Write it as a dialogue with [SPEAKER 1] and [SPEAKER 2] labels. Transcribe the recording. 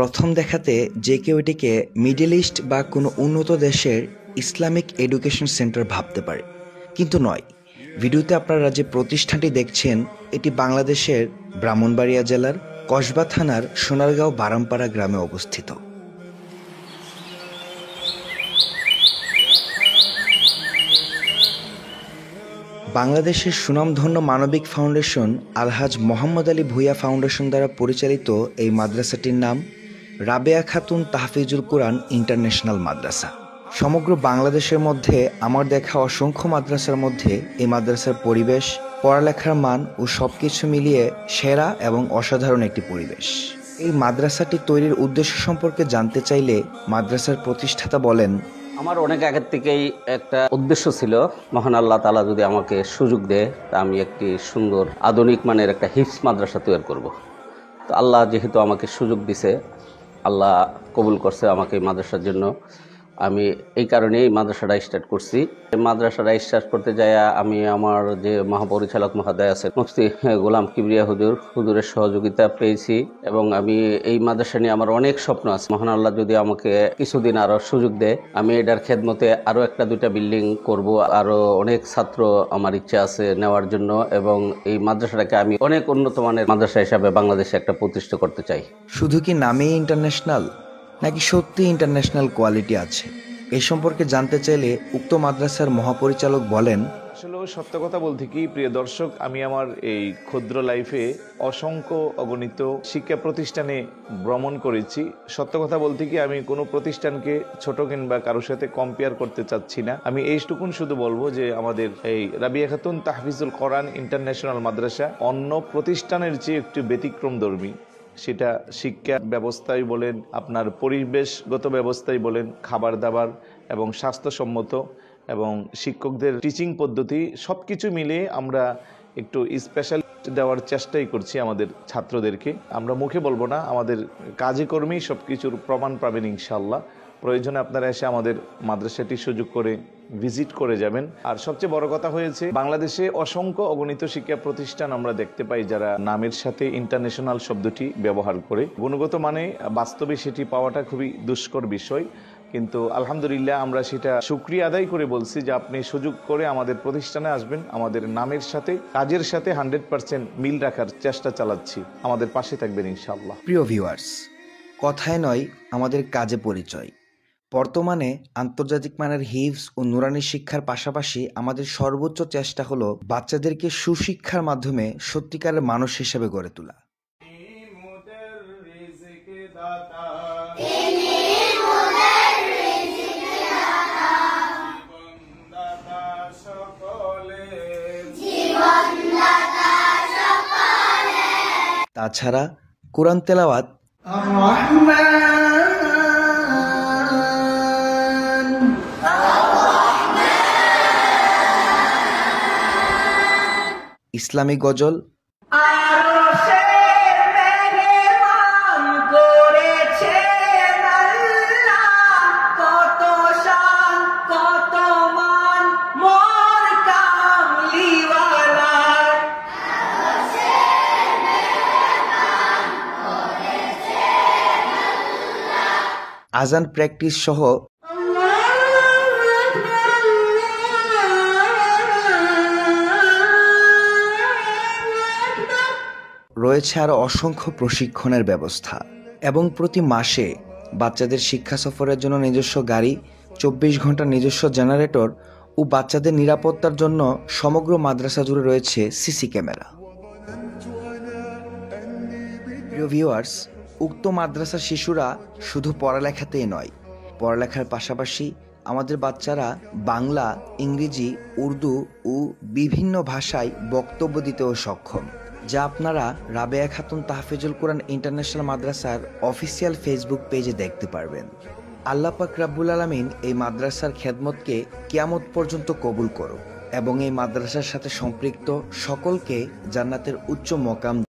[SPEAKER 1] প্রথম দেখাতে যে কেউ এটিকে মিডল ইস্ট বা কোনো উন্নত দেশের ইসলামিক এডুকেশন সেন্টার ভাবতে পারে, কিন্তু নয়। ভিডিওতে আপনারা যে প্রতিষ্ঠানটি দেখছেন এটি বাংলাদেশের ব্রাহ্মণবাড়িয়া জেলার কসবা থানার সোনারগাঁও বারামপাড়া গ্রামে অবস্থিত। বাংলাদেশের সুনামধন্য মানবিক ফাউন্ডেশন আলহাজ মোহাম্মদ আলী ভূঁইয়া ফাউন্ডেশন দ্বারা পরিচালিত এই মাদ্রাসাটির নাম রাবেয়া খাতুন তাহফিজুল কুরআন ইন্টারন্যাশনাল মাদ্রাসা। সমগ্র বাংলাদেশের মধ্যে আমার দেখা অসংখ্য মাদ্রাসার মধ্যে এই মাদ্রাসার পরিবেশ, পড়ালেখার মান ও সবকিছু মিলিয়ে সেরা এবং অসাধারণ একটি পরিবেশ। এই মাদ্রাসাটি তৈরির উদ্দেশ্য সম্পর্কে জানতে চাইলে মাদ্রাসার প্রতিষ্ঠাতা বলেন,
[SPEAKER 2] আমার অনেক আগের থেকেই একটা উদ্দেশ্য ছিল, মহান আল্লাহ তাআলা যদি আমাকে সুযোগ দেয় তা আমি একটি সুন্দর আধুনিক মানের একটা হিফজ মাদ্রাসা তৈরি করব। তো আল্লাহ যেহেতু আমাকে সুযোগ দিছে, আল্লাহ কবুল করছে আমাকে এই মাদ্রাসার জন্য। আমি এই কারণেই মাদ্রাসাটা স্টার্ট করছি। মাদ্রাসাটা স্টার্ট করতে যায় আমি আমার যে মহাপরিচালক মহোদয় আছেন মুফতি গোলাম কিবরিয়া হুজুরের সহযোগিতা পেয়েছি এবং আমি এই মাদ্রাসা নিয়ে আমার অনেক স্বপ্ন আছে। মহান আল্লাহ যদি আমাকে কিছুদিন আরও সুযোগ দেয়, আমি এটার খেদমতে আরও একটা দুইটা বিল্ডিং করব। আরও অনেক ছাত্র আমার ইচ্ছা আছে নেওয়ার জন্য এবং এই মাদ্রাসাটাকে আমি অনেক উন্নত মানের মাদ্রাসা হিসাবে বাংলাদেশে একটা প্রতিষ্ঠা করতে চাই।
[SPEAKER 1] শুধু কি নামেই ইন্টারন্যাশনাল, নাকি সত্যি ইন্টারন্যাশনাল কোয়ালিটি আছে? এই সম্পর্কে জানতে চাইলে উক্ত মাদ্রাসার মহাপরিচালক বলেন,
[SPEAKER 3] আসলে সত্য কথা বলতে কি প্রিয় দর্শক, আমি আমার এই ক্ষুদ্র লাইফে অসংখ্য অগণিত শিক্ষা প্রতিষ্ঠানে ভ্রমণ করেছি। সত্য কথা বলতে কি আমি কোনো প্রতিষ্ঠানকে ছোট কিংবা কারোর সাথে কম্পেয়ার করতে চাচ্ছি না। আমি এইটুকুন শুধু বলবো যে আমাদের এই রাবেয়া খাতুন তাহফিজুল কোরআন ইন্টারন্যাশনাল মাদ্রাসা অন্য প্রতিষ্ঠানের চেয়ে একটু ব্যতিক্রমধর্মী। সেটা শিক্ষা ব্যবস্থায় বলেন, আপনার পরিবেশগত ব্যবস্থায় বলেন, খাবার দাবার এবং স্বাস্থ্যসম্মত এবং শিক্ষকদের টিচিং পদ্ধতি সব কিছু মিলে আমরা একটু স্পেশাল দেওয়ার চেষ্টাই করছি আমাদের ছাত্রদেরকে। আমরা মুখে বলবো না, আমাদের কাজে কর্মেই সব কিছুর প্রমাণ পাবেন ইনশাআল্লাহ। প্রয়োজনে আপনারা এসে আমাদের মাদ্রাসাটি সুযোগ করে ভিজিট করে যাবেন। আর সবচেয়ে বড় কথা হয়েছে, বাংলাদেশে অসংখ্য অগণিত শিক্ষা প্রতিষ্ঠান আমরা দেখতে পাই যারা নামের সাথে ইন্টারন্যাশনাল শব্দটি ব্যবহার করে। গুণগত মানে বাস্তবে সেটি পাওয়াটা খুবই দুষ্কর বিষয়, কিন্তু আলহামদুলিল্লাহ আমরা সেটা শুকরিয়া আদায় করে বলছি যে আপনি সুযোগ করে আমাদের প্রতিষ্ঠানে আসবেন। আমাদের নামের সাথে কাজের সাথে 100% মিল রাখার চেষ্টা চালাচ্ছি। আমাদের পাশে থাকবেন ইনশাআল্লাহ।
[SPEAKER 1] প্রিয় ভিউয়ার্স, কথায় নয় আমাদের কাজে পরিচয়। বর্তমানে আন্তর্জাতিক মানের হিফজ ও নুরানি শিক্ষার পাশাপাশি আমাদের সর্বোচ্চ চেষ্টা হলো বাচ্চাদেরকে সুশিক্ষার মাধ্যমে সত্যিকারের মানুষ হিসেবে গড়ে তোলা। তাছাড়া কোরআন তেলাওয়াত, ইসলামী গজল, আজান প্র্যাকটিস সহ রয়েছে আরও অসংখ্য প্রশিক্ষণের ব্যবস্থা এবং প্রতি মাসে বাচ্চাদের শিক্ষা সফরের জন্য নিজস্ব গাড়ি, 24 ঘন্টা নিজস্ব জেনারেটর ও বাচ্চাদের নিরাপত্তার জন্য সমগ্র মাদ্রাসা জুড়ে রয়েছে সিসি ক্যামেরা। প্রিয় ভিউয়ার্স, উক্ত মাদ্রাসার শিশুরা শুধু পড়ালেখাতেই নয়, পড়ালেখার পাশাপাশি আমাদের বাচ্চারা বাংলা, ইংরেজি, উর্দু ও বিভিন্ন ভাষায় বক্তব্য দিতেও সক্ষম, যা আপনারা রাবেয়া খাতুন তাহফিজুল কুরআন ইন্টারন্যাশনাল মাদ্রাসার অফিসিয়াল ফেসবুক পেজে দেখতে পারবেন। আল্লাহ পাক রাব্বুল আলামিন এই মাদ্রাসার খেদমতকে কিয়ামত পর্যন্ত কবুল করুক এবং এই মাদ্রাসার সাথে সম্পৃক্ত সকলকে জান্নাতের উচ্চ মকাম